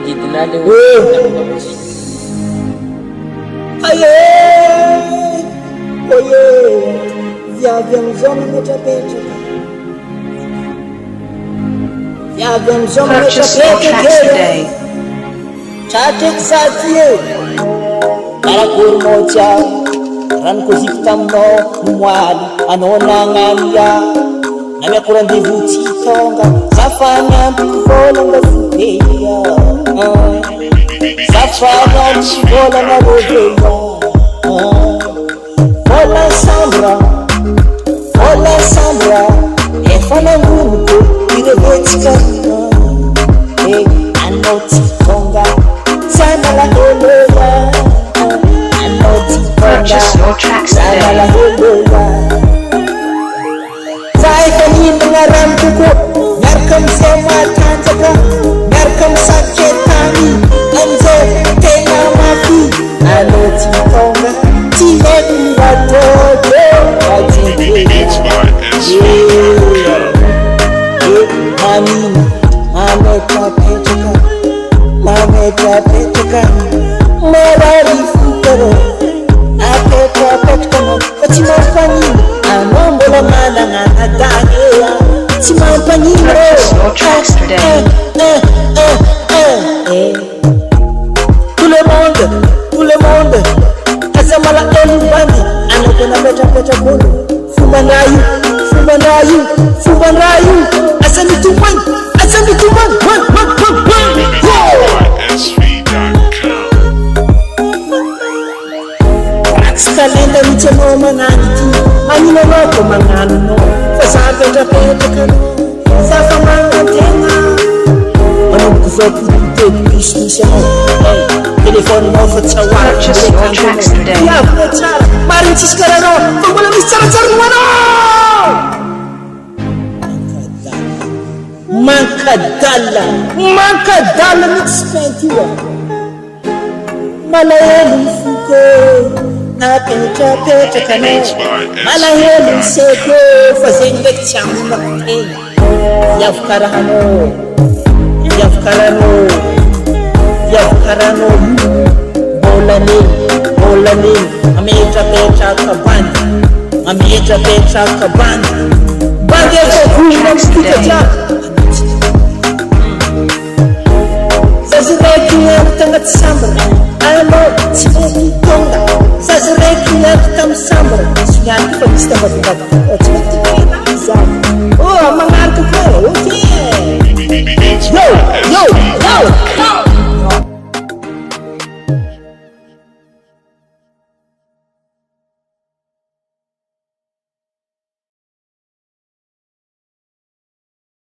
didina le aye oye viavy amizao mametrapetraka viavy amizao mametrapetraka tratraiky zaty e karakory mao tsiao ranokoziky taminao moaly anao nagnania na miakorandevotsy tonga zafanampiko volanga foteia zafanampy volana roveia vola sambra efa nangonoko irevetsika anao tsy tonga sanalaheleia anao tsy tonga sanalaheleia efa mihinagna rano kokoa miaraka amizay matanjaka miaraka misaketany amizay tena mafy anao tsy tonga tsy haiko miratôko mamina mametrapetraka marary fotaro apetrapetrakanao fa tsy mampanina anao mbola managna adagea tsy mampanina tout le monde aza malaelo bany anao tena petrapetrakaolo fombandraha io asa mitomany tsy kalenda mitsy anao magnano ity magnino anao ko magnano anao fa za petrapetrakanao za fa magnantena manomboky zao potipotety misy anao telefoninao fa tsy aoaryavina tsara mariny tsisy karanao fa mbola misy tsaratsara no anao mankadala mitsy paintio malahelo mifoko napetrapetrakanao malahelo miseko fa zegny ndraiky tsy amonakotena iavokarahanao bolaneny ametrapetraka bandy efa vonona mitika jiaby zazy raiky niaky tagnaty sambara anao tsy mety tonga zazy raiky niaky tamy sambara tsy niaky fa misy tambavavavy tsy mety zany magnaraka koa ok yo